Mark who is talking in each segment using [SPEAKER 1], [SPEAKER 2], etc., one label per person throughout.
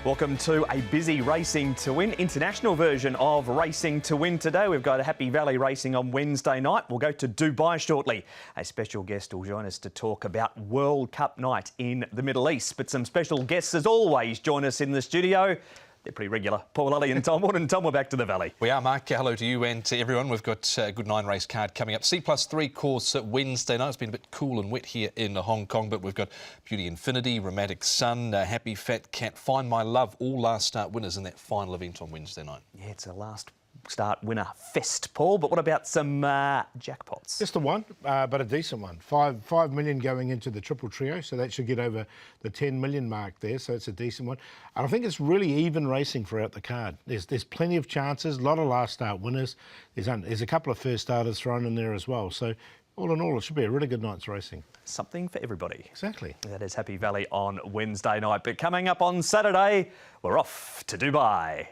[SPEAKER 1] Welcome to a busy Racing to Win, international version of Racing to Win today. We've got a Happy Valley racing on Wednesday night. We'll go to Dubai shortly. A special guest will join us to talk about World Cup night in the Middle East. But some special guests, as always, join us in the studio. They're pretty regular. Paul, Ali and Tom. Morning, Tom. We're back to the Valley.
[SPEAKER 2] We are, Mark. Hello to you and to everyone. We've got a good 9-race card coming up. C+3 course Wednesday night. It's been a bit cool and wet here in Hong Kong, but we've got Beauty Infinity, Romantic Sun, Happy Fat Cat, Find My Love, all last start winners in that final event on Wednesday night. Yeah,
[SPEAKER 1] it's a last start winner fest, Paul. But what about some jackpots?
[SPEAKER 3] Just the one, but a decent one. 5 million going into the triple trio, so that should get over the 10 million mark there, so it's a decent one. And I think it's really even racing throughout the card. There's plenty of chances, a lot of last start winners. There's a couple of first starters thrown in there as well. So all in all, it should be a really good night's racing.
[SPEAKER 1] Something for everybody.
[SPEAKER 3] Exactly.
[SPEAKER 1] That is Happy Valley on Wednesday night. But coming up on Saturday, we're off to Dubai.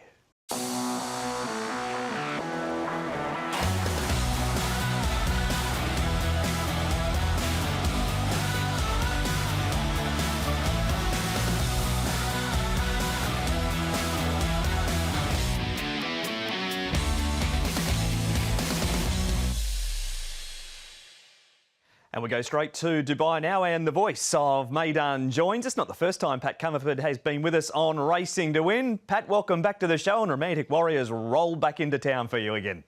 [SPEAKER 1] And we go straight to Dubai now, and the voice of Maidan joins us. Not the first time Pat Comerford has been with us on Racing to Win. Pat, welcome back to the show, and Romantic Warriors roll back into town for you again.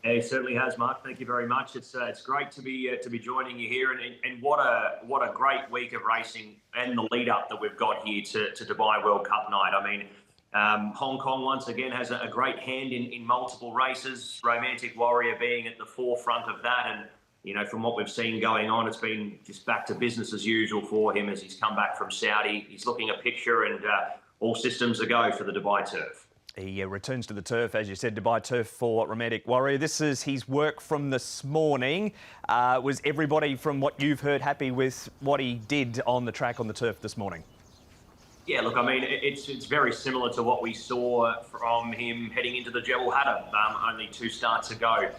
[SPEAKER 4] Yeah, it certainly has, Mark. Thank you very much. It's great to be joining you here, and what a great week of racing and the lead up that we've got here to Dubai World Cup night. I mean, Hong Kong once again has a great hand in multiple races. Romantic Warrior being at the forefront of that, and you know, from what we've seen going on, it's been just back to business as usual for him as he's come back from Saudi. He's looking a picture, and all systems a go for the Dubai turf.
[SPEAKER 1] He returns to the turf, as you said, Dubai turf for Romantic Warrior. This is his work from this morning. Was everybody, from what you've heard, happy with what he did on the track on the turf this morning?
[SPEAKER 4] Yeah, look, I mean, it's very similar to what we saw from him heading into the Jebel Hatta only 2 starts ago.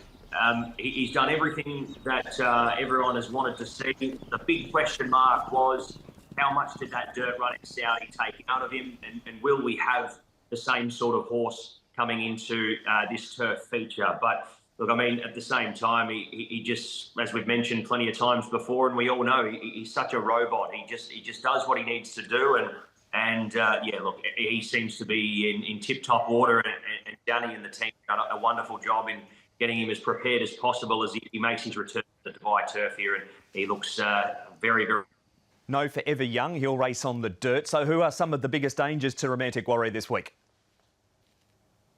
[SPEAKER 4] He's done everything that everyone has wanted to see. The big question mark was, how much did that dirt run in Saudi take out of him? And will we have the same sort of horse coming into this turf feature? But look, I mean, at the same time, he just, as we've mentioned plenty of times before, and we all know, he's such a robot. He just does what he needs to do. And yeah, look, he seems to be in tip-top order, and Danny and the team done a wonderful job in getting him as prepared as possible as he makes his return to the Dubai turf here, and he looks very, very...
[SPEAKER 1] No Forever Young, he'll race on the dirt. So who are some of the biggest dangers to Romantic Warrior this week?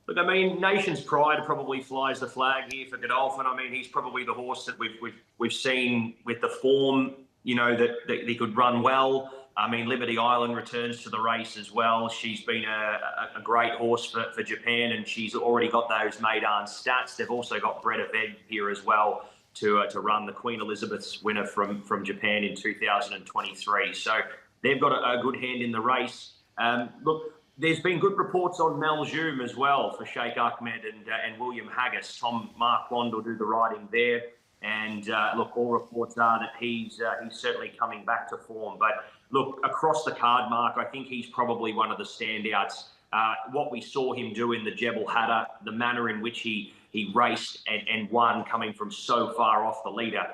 [SPEAKER 4] Look, I mean, Nation's Pride probably flies the flag here for Godolphin. I mean, he's probably the horse that we've seen with the form, you know, that he could run well. I mean, Liberty Island returns to the race as well. She's been a great horse for Japan, and she's already got those Maidan stats. They've also got Breda Veg here as well to run the Queen Elizabeth's winner from Japan in 2023. So they've got a good hand in the race. Look, there's been good reports on Maljoum as well for Sheikh Ahmed and William Haggis. Tom Marquand will do the riding there. And look, all reports are that he's certainly coming back to form. But look, across the card, Mark, I think he's probably one of the standouts. What we saw him do in the Jebel Hatta, the manner in which he raced and won, coming from so far off the leader,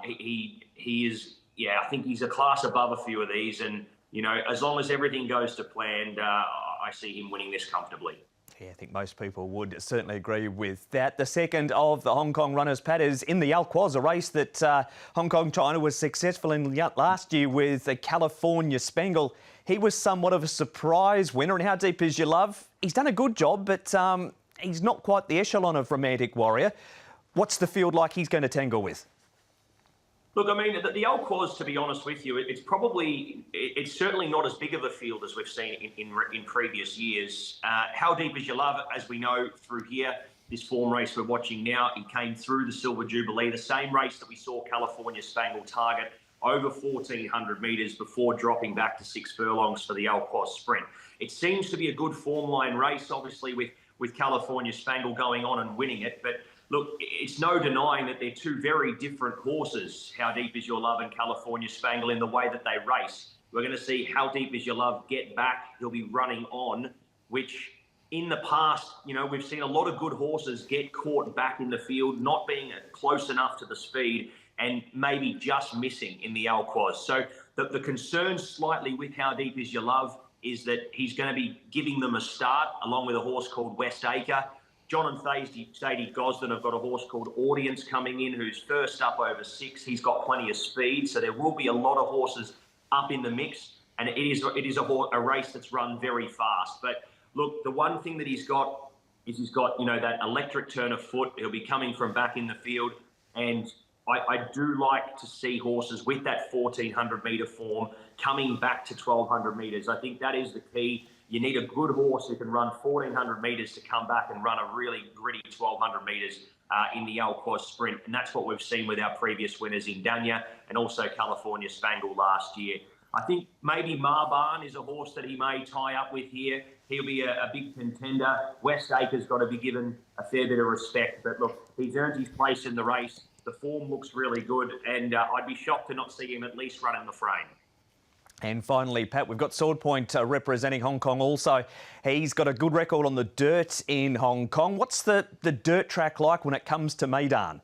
[SPEAKER 4] he is, yeah, I think he's a class above a few of these. And you know, as long as everything goes to plan, I see him winning this comfortably.
[SPEAKER 1] Yeah, I think most people would certainly agree with that. The second of the Hong Kong runners, Pat, is in the Al Quoz, a race that Hong Kong China was successful in last year with the California Spangle. He was somewhat of a surprise winner. And How Deep Is Your Love? He's done a good job, but he's not quite the echelon of Romantic Warrior. What's the field like he's going to tangle with?
[SPEAKER 4] Look, I mean, the Al Quoz, to be honest with you, it's certainly not as big of a field as we've seen in previous years. How Deep Is Your Love, as we know through here, this form race we're watching now, he came through the Silver Jubilee, the same race that we saw California Spangle target, over 1,400 metres before dropping back to 6 furlongs for the Al Quoz Sprint. It seems to be a good form line race, obviously, with California Spangle going on and winning it, but look, it's no denying that they're two very different horses, How Deep Is Your Love and California Spangle, in the way that they race. We're going to see How Deep Is Your Love get back. He'll be running on, which in the past, we've seen a lot of good horses get caught back in the field, not being close enough to the speed and maybe just missing in the Alquoz. So the concern slightly with How Deep Is Your Love is that he's going to be giving them a start along with a horse called West Acre. John and Sadie Gosden have got a horse called Audience coming in, who's first up over 6. He's got plenty of speed, so there will be a lot of horses up in the mix, and it is a race that's run very fast. But look, the one thing that he's got is that electric turn of foot. He'll be coming from back in the field, and I do like to see horses with that 1,400 metre form coming back to 1,200 metres. I think that is the key. You need a good horse who can run 1,400 metres to come back and run a really gritty 1,200 metres in the Alquoz Sprint. And that's what we've seen with our previous winners in Dania and also California Spangle last year. I think maybe Marbarn is a horse that he may tie up with here. He'll be a big contender. West Acre's got to be given a fair bit of respect. But look, he's earned his place in the race. The form looks really good, and I'd be shocked to not see him at least run in the frame.
[SPEAKER 1] And finally, Pat, we've got Sword Point representing Hong Kong also. He's got a good record on the dirt in Hong Kong. What's the dirt track like when it comes to Meydan?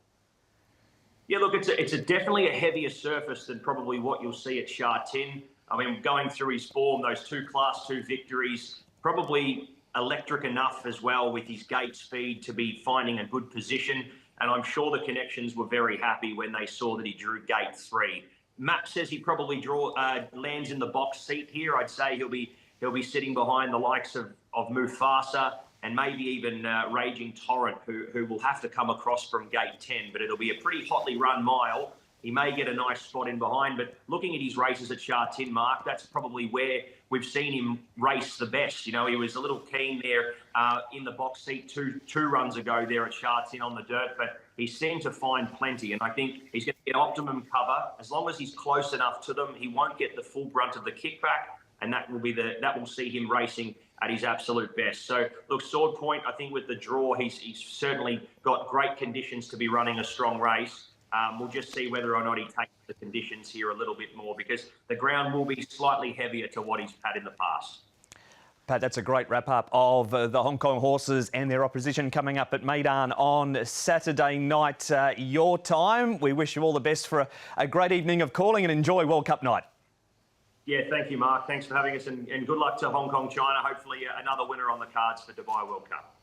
[SPEAKER 4] Yeah, look, it's definitely a heavier surface than probably what you'll see at Sha Tin. I mean, going through his form, those 2 Class 2 victories, probably electric enough as well with his gate speed to be finding a good position. And I'm sure the connections were very happy when they saw that he drew gate 3. Matt says he probably lands in the box seat here. I'd say he'll be sitting behind the likes of Mufasa and maybe even Raging Torrent, who will have to come across from gate 10. But it'll be a pretty hotly run mile. He may get a nice spot in behind, but looking at his races at Sha Tin, Mark, that's probably where we've seen him race the best. He was a little keen there in the box seat two runs ago there at Sha Tin on the dirt, but he seemed to find plenty, and I think he's going to get optimum cover. As long as he's close enough to them, he won't get the full brunt of the kickback, and that will see him racing at his absolute best. So, look, Sword Point, I think with the draw, he's certainly got great conditions to be running a strong race. We'll just see whether or not he takes the conditions here a little bit more, because the ground will be slightly heavier to what he's had in the past.
[SPEAKER 1] Pat, that's a great wrap-up of the Hong Kong horses and their opposition coming up at Meydan on Saturday night, your time. We wish you all the best for a great evening of calling, and enjoy World Cup night.
[SPEAKER 4] Yeah, thank you, Mark. Thanks for having us, and good luck to Hong Kong, China. Hopefully another winner on the cards for Dubai World Cup.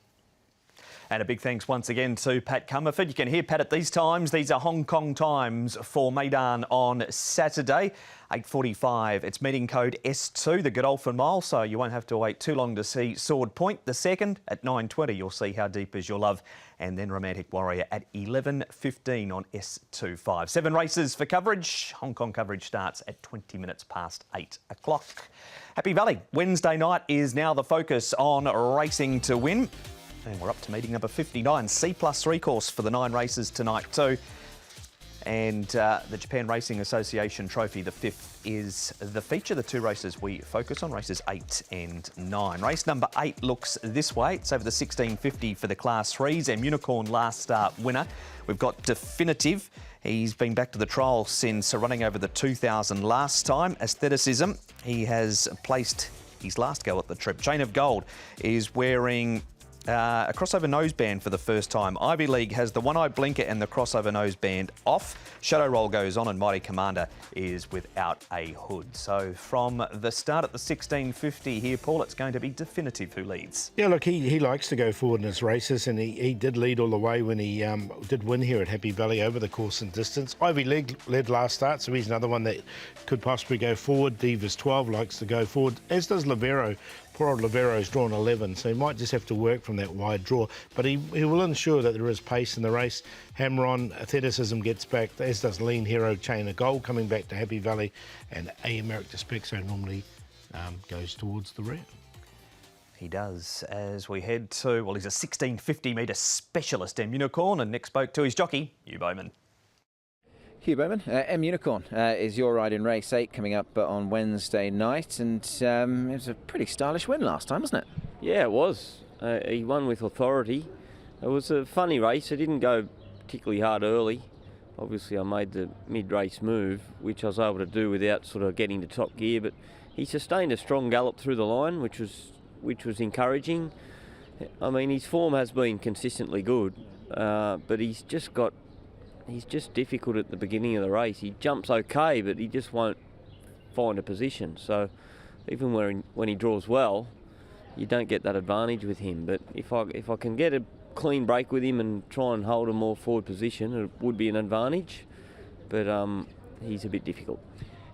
[SPEAKER 1] And a big thanks once again to Pat Comerford. You can hear Pat at these times. These are Hong Kong times for Meydan on Saturday, 8:45. It's meeting code S2, the Godolphin Mile, so you won't have to wait too long to see Sword Point. The second at 9:20, you'll see How Deep Is Your Love, and then Romantic Warrior at 11:15 on S25. 7 races for coverage. Hong Kong coverage starts at 20 minutes past 8 o'clock. Happy Valley. Wednesday night is now the focus on racing to win. And we're up to meeting number 59, C+3 course for the 9 races tonight too. And the Japan Racing Association Trophy, the 5th, is the feature. The 2 races we focus on, races 8 and 9. Race number 8 looks this way. It's over the 1650 for the Class 3s, and Unicorn last start winner. We've got Definitive. He's been back to the trial since running over the 2000 last time. Aestheticism, he has placed his last go at the trip. Chain of Gold is wearing a crossover noseband for the first time. Ivy League has the one-eye blinker and the crossover noseband off. Shadow Roll goes on, and Mighty Commander is without a hood. So from the start at the 1650 here, Paul, it's going to be Definitive who leads.
[SPEAKER 3] Yeah, look, he likes to go forward in his races, and he did lead all the way when he did win here at Happy Valley over the course and distance. Ivy League led last start, so he's another one that could possibly go forward. Divas 12 likes to go forward, as does Lavero. Poor old Lavero's drawn 11, so he might just have to work from that wide draw. But he will ensure that there is pace in the race. Hammer-On, Aestheticism gets back, as does Lean Hero, Chain of Gold coming back to Happy Valley, and A. Merrick Despexo normally goes towards the rear.
[SPEAKER 1] He does, as we head to, well, he's a 1650 metre specialist, M Unicorn, and Nick spoke to his jockey, Hugh Bowman.
[SPEAKER 5] Hugh Bowman, M Unicorn is your ride in race 8 coming up on Wednesday night, and it was a pretty stylish win last time, wasn't it?
[SPEAKER 6] Yeah, it was. He won with authority. It was a funny race. It didn't go particularly hard early, obviously I made the mid-race move, which I was able to do without sort of getting to top gear, but he sustained a strong gallop through the line, which was encouraging. I mean, his form has been consistently good, but he's just difficult at the beginning of the race. He jumps okay, but he just won't find a position. So even when he draws well, you don't get that advantage with him. But if I can get a clean break with him and try and hold a more forward position, it would be an advantage. But he's a bit difficult.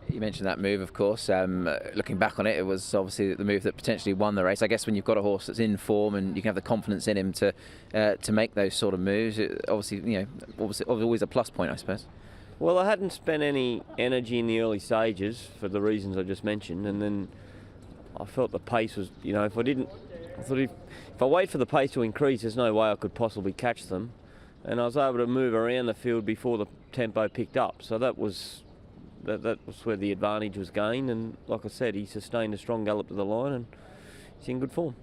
[SPEAKER 5] You mentioned that move, of course. Looking back on it, it was obviously the move that potentially won the race. I guess when you've got a horse that's in form and you can have the confidence in him to make those sort of moves, obviously always a plus point, I suppose.
[SPEAKER 6] Well, I hadn't spent any energy in the early stages for the reasons I just mentioned, and then I felt the pace was, if I wait for the pace to increase, there's no way I could possibly catch them, and I was able to move around the field before the tempo picked up. So that was where the advantage was gained, and like I said, he sustained a strong gallop to the line and he's in good form.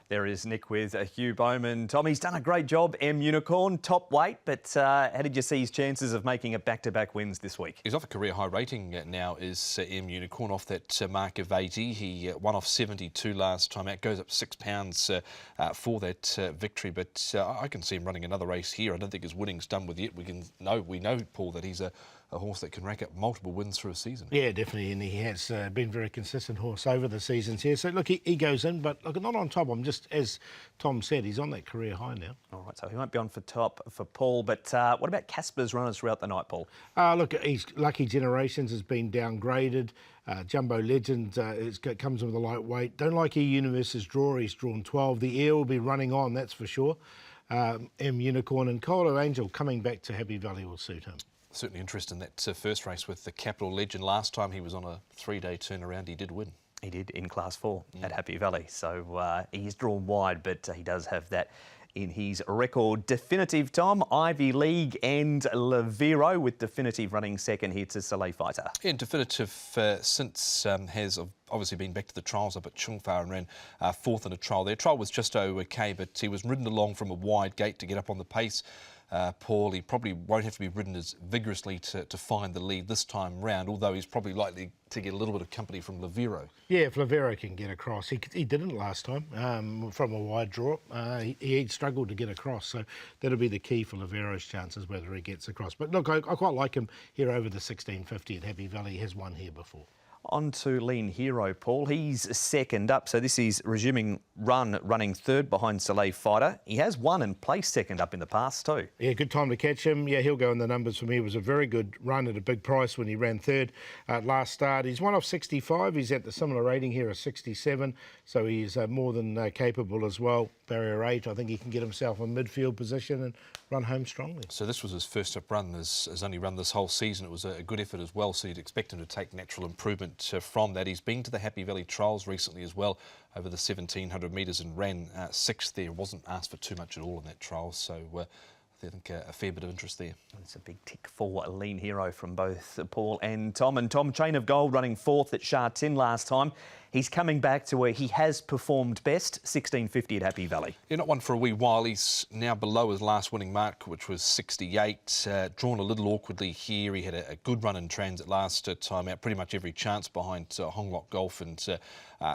[SPEAKER 1] There is Nick with Hugh Bowman. Tom, he's done a great job, M Unicorn, top weight, but how did you see his chances of making it back-to-back wins this week?
[SPEAKER 2] He's off a career high rating now, is M Unicorn, off that mark of 80. He won off 72 last time out, goes up £6 for that victory, but I can see him running another race here. I don't think his winning's done with yet. We know, Paul, that he's a horse that can rack up multiple wins through a season.
[SPEAKER 3] Yeah, definitely, and he has been a very consistent horse over the seasons here. So, look, he goes in, but look, not on top. I'm just, as Tom said, he's on that career high now.
[SPEAKER 1] All right, so he won't be on for top for Paul, but what about Casper's runners throughout the night, Paul?
[SPEAKER 3] Look, he's Lucky Generations has been downgraded. Jumbo Legend comes with a lightweight. Don't Like E-Universe's draw. He's drawn 12. The Air will be running on, that's for sure. M Unicorn and Colo Angel coming back to Happy Valley will suit him.
[SPEAKER 2] Certainly interest in that first race with the Capital Legend. Last time he was on a 3-day turnaround, he did win.
[SPEAKER 1] He did in Class 4 at Happy Valley, so he's drawn wide, but he does have that in his record. Definitive, Tom, Ivy League and Lavero, with Definitive running second here to Soleil Fighter.
[SPEAKER 2] Yeah, Definitive since has obviously been back to the trials up at Chungfar and ran fourth in a trial there. Trial was just okay, but he was ridden along from a wide gate to get up on the pace. Paul, he probably won't have to be ridden as vigorously to find the lead this time round, although he's probably likely to get a little bit of company from Lavero. Yeah,
[SPEAKER 3] if Lavero can get across. He didn't last time from a wide draw. He struggled to get across, so that'll be the key for Lavero's chances, whether he gets across. But look, I quite like him here over the 1650 at Happy Valley. He has won here before.
[SPEAKER 1] On to Lean Hero, Paul. He's second up, so this is resuming running third behind Soleil Fighter. He has won and placed second up in the past too.
[SPEAKER 3] Yeah, good time to catch him. Yeah, he'll go in the numbers for me. It was a very good run at a big price when he ran third last start. He's won off 65. He's at the similar rating here of 67, so he's more than capable as well. Barrier 8, I think he can get himself a midfield position and run home strongly.
[SPEAKER 2] So this was his first up run, has only run this whole season. It was a good effort as well, so you'd expect him to take natural improvement from that. He's been to the Happy Valley trials recently as well, over the 1700 metres, and ran sixth there. Wasn't asked for too much at all in that trial, so I think a fair bit of interest there.
[SPEAKER 1] It's a big tick for a Lean Hero from both Paul and Tom. And Tom, Chain of Gold running fourth at Sha Tin last time. He's coming back to where he has performed best, 1650 at Happy Valley.
[SPEAKER 2] Yeah, not one for a wee while. He's now below his last winning mark, which was 68. Drawn a little awkwardly here. He had a good run in transit last time out. Pretty much every chance behind Honglok Golf and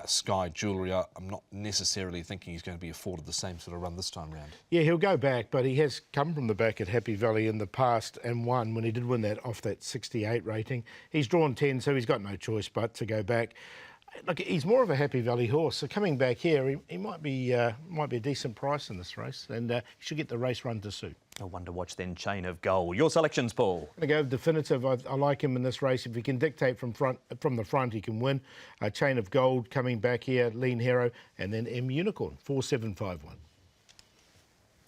[SPEAKER 2] Sky Jewellery. I'm not necessarily thinking he's going to be afforded the same sort of run this time round.
[SPEAKER 3] Yeah, he'll go back, but he has come from the back at Happy Valley in the past and won when he did win that off that 68 rating. He's drawn 10, so he's got no choice but to go back. Look, he's more of a Happy Valley horse, so coming back here, he might be a decent price in this race, and he should get the race run to suit.
[SPEAKER 1] A one to watch then, Chain of Gold. Your selections, Paul?
[SPEAKER 3] I'm going to go Definitive. I like him in this race. If he can dictate from the front, he can win. Chain of Gold coming back here, Lean Hero, and then M Unicorn, 4751.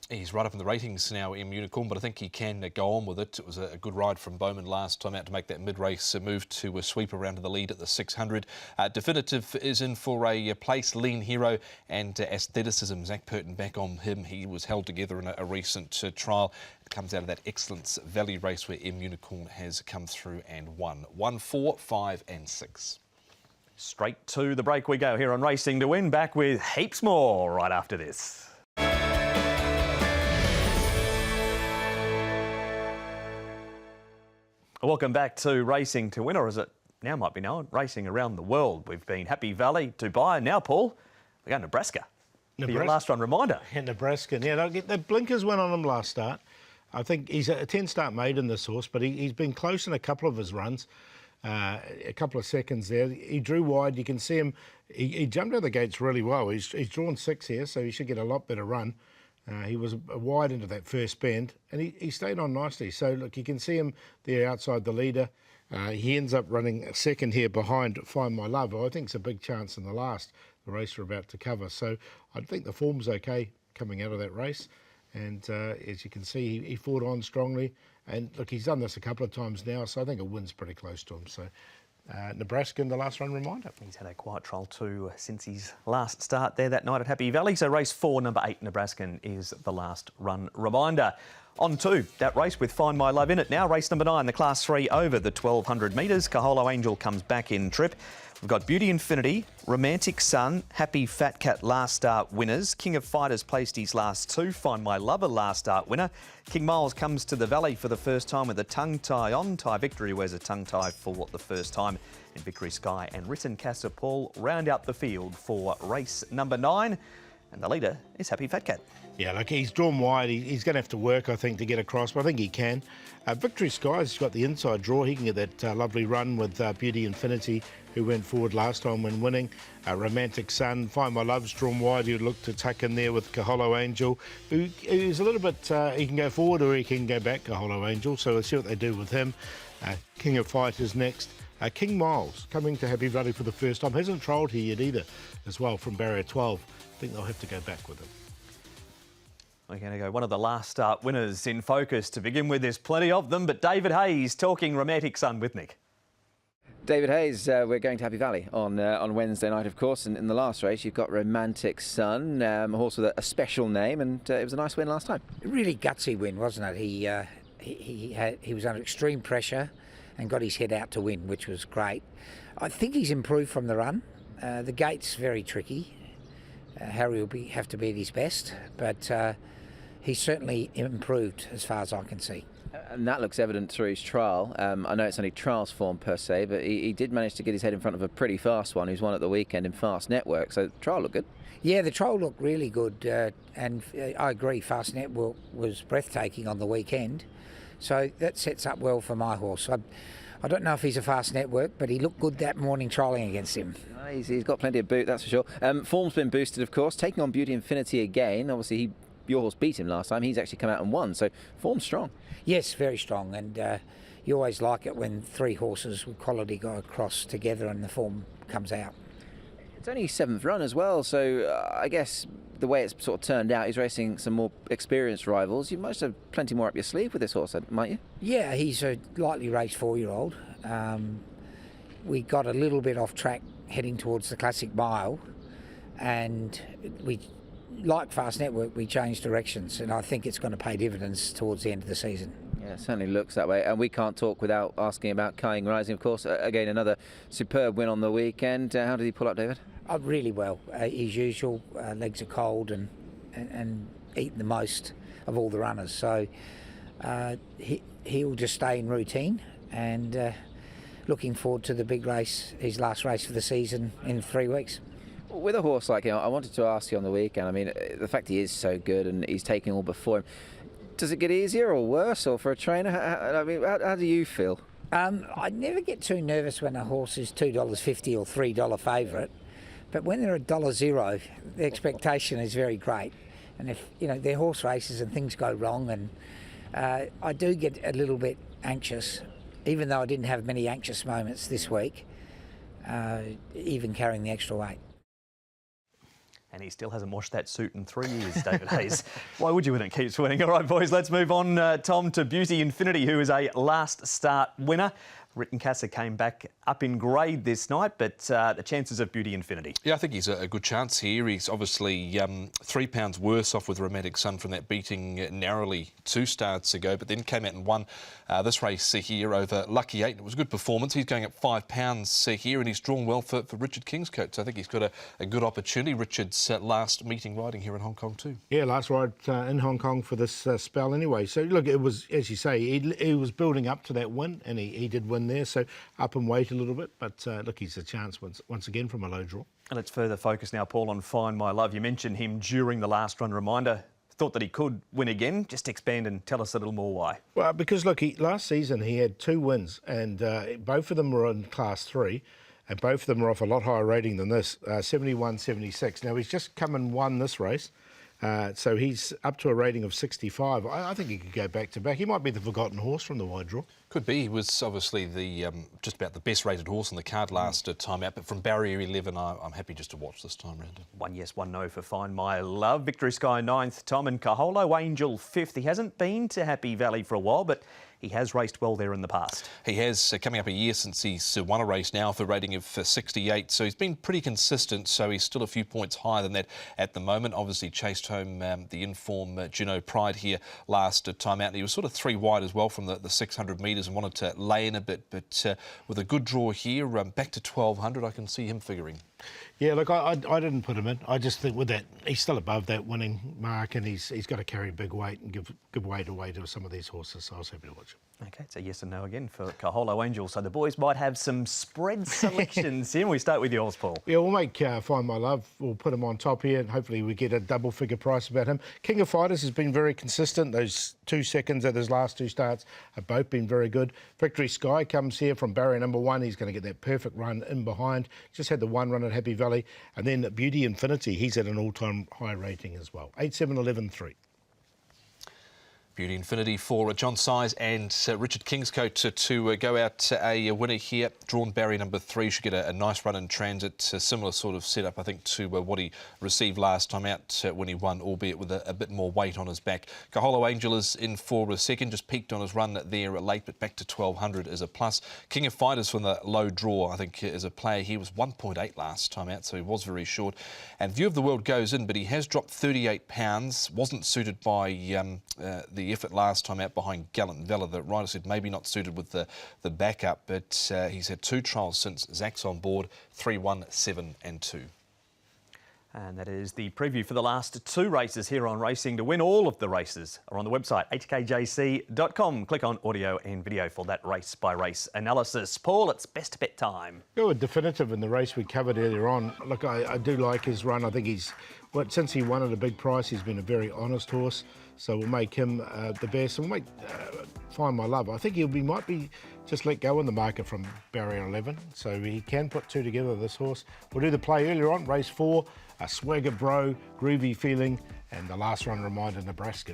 [SPEAKER 2] He's right up in the ratings now, M Unicorn, but I think he can go on with it. It was a good ride from Bowman last time out to make that mid-race move to sweep around to the lead at the 600. Definitive is in for a place. Lean Hero and Aestheticism. Zach Purton back on him. He was held together in a recent trial. It comes out of that Excellence Valley race where M Unicorn has come through and won. 1, 4, 5 and 6.
[SPEAKER 1] Straight to the break we go here on Racing to Win. Back with heaps more right after this. Welcome back to Racing to Win, or as it now might be known, Racing Around the World. We've been Happy Valley, Dubai, and now, Paul, we're going to Nebraska. For your last run reminder.
[SPEAKER 3] In Nebraska, yeah, they'll get the blinkers went on him last start. I think he's a 10-start maiden, this horse, but he's been close in a couple of his runs. A couple of seconds there. He drew wide. You can see him. He jumped out the gates really well. He's drawn 6 here, so he should get a lot better run. He was wide into that first bend, and he stayed on nicely. So, look, you can see him there outside the leader. He ends up running second here behind Find My Love. I think it's a big chance in the race we're about to cover. So I think the form's okay coming out of that race. And as you can see, he fought on strongly. And, look, he's done this a couple of times now, so I think a win's pretty close to him. So Nebraska in the last run reminder.
[SPEAKER 1] He's had a quiet trial too since his last start there that night at Happy Valley. So race 4, number 8, Nebraskan, is the last run reminder. On to that race with Find My Love in it now. Race number 9, the Class 3 over the 1,200 metres. Kaholo Angel comes back in trip. We've got Beauty Infinity, Romantic Sun, Happy Fat Cat last start winners. King of Fighters placed his last 2. Find My Lover last start winner. King Miles comes to the Valley for the first time with a tongue tie on. Ty Victory wears a tongue tie for the first time. And Victory Sky and Ritten Casa Paul round out the field for race number 9. And the leader is Happy Fat Cat.
[SPEAKER 3] Yeah, look, he's drawn wide. He's going to have to work, I think, to get across, but I think he can. Victory Sky's got the inside draw. He can get that lovely run with Beauty Infinity, who went forward last time when winning. Romantic Sun, Find My Love's drawn wide. You'd look to tuck in there with Kaholo Angel, who's a little bit, he can go forward or he can go back, Kaholo Angel. So we'll see what they do with him. King of Fighters next. King Miles coming to Happy Valley for the first time. Hasn't trialled here yet either, as well, from barrier 12. I think they'll have to go back with him.
[SPEAKER 1] We're going to go one of the last start winners in focus to begin with. There's plenty of them, but David Hayes talking Romantic Sun with Nick.
[SPEAKER 5] David Hayes, we're going to Happy Valley on Wednesday night, of course, and in the last race you've got Romantic Sun, a horse with a special name, and it was a nice win last time.
[SPEAKER 7] A really gutsy win, wasn't it? He was under extreme pressure and got his head out to win, which was great. I think he's improved from the run. The gate's very tricky. Harry will have to be at his best, but he's certainly improved as far as I can see.
[SPEAKER 5] And that looks evident through his trial. I know it's only trials form per se, but he did manage to get his head in front of a pretty fast one who's won at the weekend in Fast Network, so the trial looked good.
[SPEAKER 7] Yeah, the trial looked really good, and I agree, Fast Network was breathtaking on the weekend, so that sets up well for my horse. I don't know if he's a Fast Network, but he looked good that morning trialling against him.
[SPEAKER 5] He's got plenty of boot, that's for sure. Form's been boosted, of course, taking on Beauty Infinity again. Obviously, your horse beat him last time. He's actually come out and won, so form's strong.
[SPEAKER 7] Yes, very strong, and you always like it when 3 horses with quality go across together and the form comes out.
[SPEAKER 5] It's only his 7th run as well, so I guess the way it's sort of turned out, he's racing some more experienced rivals. You must have plenty more up your sleeve with this horse, might you?
[SPEAKER 7] Yeah, he's a lightly raced 4-year-old. We got a little bit off track heading towards the Classic Mile, and we, like Fast Network, we changed directions, and I think it's going to pay dividends towards the end of the season.
[SPEAKER 5] Yeah, it certainly looks that way. And we can't talk without asking about Kying Rising, of course. Again, another superb win on the weekend. How did he pull up, David?
[SPEAKER 7] Really well. As usual, legs are cold and eating the most of all the runners. So he'll just stay in routine, and looking forward to the big race, his last race for the season in 3 weeks.
[SPEAKER 5] With a horse like him, I wanted to ask you on the weekend, I mean, the fact he is so good and he's taking all before him, does it get easier or worse, or for a trainer? How do you feel?
[SPEAKER 7] I never get too nervous when a horse is $2.50 or $3 favourite, but when they're $1.00, the expectation is very great. And if they're horse races and things go wrong, and I do get a little bit anxious, even though I didn't have many anxious moments this week, even carrying the extra weight.
[SPEAKER 1] And he still hasn't washed that suit in 3 years, David Hayes. Why would you when it keeps winning? All right, boys, let's move on, Tom, to Beauty Infinity, who is a last start winner. Rittenkasser came back up in grade this night, but the chances of Beauty Infinity.
[SPEAKER 2] Yeah, I think he's a good chance here. He's obviously £3 worse off with Romantic Sun from that beating narrowly 2 starts ago, but then came out and won this race here over Lucky 8. It was a good performance. He's going up £5 here, and he's drawn well for Richard Kingscote. So I think he's got a good opportunity. Richard's last meeting riding here in Hong Kong too.
[SPEAKER 3] Yeah, last ride in Hong Kong for this spell anyway. So look, it was, as you say, he was building up to that win, and he did win there, so up and wait a little bit, but look, he's a chance once again from a low draw.
[SPEAKER 1] And let's further focus now, Paul, on Find My Love. You mentioned him during the last run reminder. Thought that he could win again. Just expand and tell us a little more why.
[SPEAKER 3] Well, because look, last season he had 2 wins, and both of them were in Class 3, and both of them were off a lot higher rating than this, 71-76. Now he's just come and won this race. So he's up to a rating of 65. I think he could go back to back. He might be the forgotten horse from the wide draw.
[SPEAKER 2] Could be. He was obviously the just about the best rated horse on the card last time out, but from barrier 11, I'm happy just to watch this time round.
[SPEAKER 1] 1 yes, 1 no for Find My Love. Victory Sky 9th, Tom, and Kaholo Angel 5th. He hasn't been to Happy Valley for a while, but he has raced well there in the past.
[SPEAKER 2] He has, coming up a year since he's won a race now for a rating of 68, so he's been pretty consistent, so he's still a few points higher than that at the moment. Obviously chased home the in-form Juno Pride here last time out, and he was sort of 3 wide as well from the 600 metres and wanted to lay in a bit, but with a good draw here, back to 1200, I can see him figuring.
[SPEAKER 3] Yeah, look, I didn't put him in. I just think with that, he's still above that winning mark, and he's got to carry big weight and give weight away to some of these horses, so I was happy to watch him.
[SPEAKER 1] Okay, it's a yes and no again for Kaholo Angel. So the boys might have some spread selections here. We start with yours, Paul.
[SPEAKER 3] Yeah, we'll make Find My Love. We'll put him on top here, and hopefully we get a double figure price about him. King of Fighters has been very consistent. Those 2 seconds at his last 2 starts have both been very good. Victory Sky comes here from barrier number 1. He's going to get that perfect run in behind. Just had the 1 run at Happy Valley. And then Beauty Infinity, he's at an all-time high rating as well. 8-7-11-3.
[SPEAKER 2] Beauty Infinity for John Size and Richard Kingscote to go out a winner here. Drawn barrier number 3, should get a nice run in transit. A similar sort of setup, I think, to what he received last time out when he won, albeit with a bit more weight on his back. Kaholo Angel is in for a second, just peaked on his run there late, but back to 1200 is a plus. King of Fighters from the low draw, I think, is a player. He was 1.8 last time out, so he was very short. And View of the World goes in, but he has dropped 38 pounds. Wasn't suited by the effort last time out behind Gallant Vella. The rider said maybe not suited with the backup, but he's had 2 trials since. Zach's on board, 3-1, 7 and 2.
[SPEAKER 1] And that is the preview for the last 2 races here on Racing. To win all of the races are on the website, hkjc.com. Click on audio and video for that race-by-race analysis. Paul, it's best bet time.
[SPEAKER 3] Good, definitive in the race we covered earlier on. Look, I do like his run. I think since he won at a big price, he's been a very honest horse. So we'll make him the best. And we'll make Find My Love. I think he might be just let go in the market from barrier 11. So he can put 2 together, this horse. We'll do the play earlier on, race 4. A Swagger Bro, Groovy Feeling, and the last run reminder, Nebraska.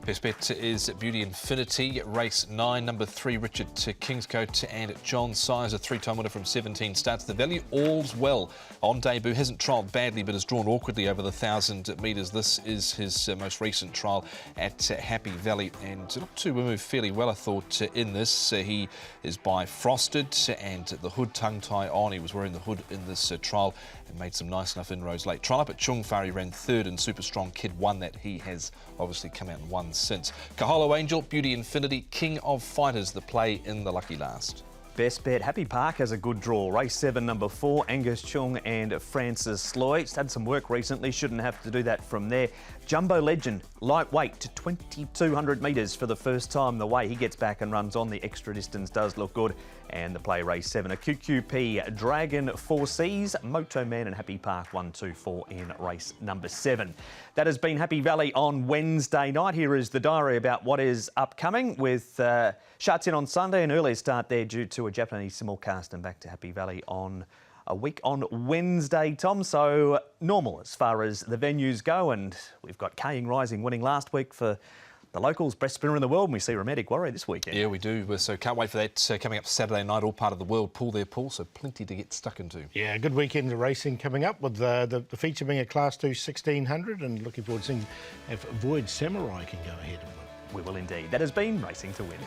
[SPEAKER 2] Best bet is Beauty Infinity, race 9, number 3, Richard Kingscote, and John Size, a 3-time winner from 17 starts. The value all's well on debut, hasn't trialled badly, but has drawn awkwardly over the 1,000 metres. This is his most recent trial at Happy Valley, and looked to move fairly well, I thought, in this. He is by Frosted, and the hood tongue tie on. He was wearing the hood in this trial and made some nice enough inroads late. Trial up at Chung Far, he ran 3rd, and Super Strong Kid won that. He has obviously come out and won since. Kaholo Angel, Beauty Infinity, King of Fighters, the play in the lucky last.
[SPEAKER 1] Best bet, Happy Park has a good draw. Race 7, number 4, Angus Chung and Francis Loy. He's had some work recently, shouldn't have to do that from there. Jumbo Legend, lightweight to 2,200 metres for the first time. The way he gets back and runs on the extra distance does look good. And the play race 7, a QQP Dragon 4Cs, Moto Man and Happy Park 1, 2, 4 in race number 7. That has been Happy Valley on Wednesday night. Here is the diary about what is upcoming with Sharts in on Sunday, an earlier start there due to a Japanese simulcast, and back to Happy Valley on a week on Wednesday, Tom. So normal as far as the venues go, and we've got Kaying Rising winning last week for the locals, best spinner in the world, and we see Romantic Warrior this weekend.
[SPEAKER 2] Yeah, we do. So can't wait for that coming up Saturday night, all part of the World Pool there, Paul, so plenty to get stuck into. Yeah,
[SPEAKER 3] good weekend of racing coming up with the feature being a Class 2 1600, and looking forward to seeing if Voyage Samurai can go ahead and win.
[SPEAKER 1] We will indeed. That has been Racing to Win.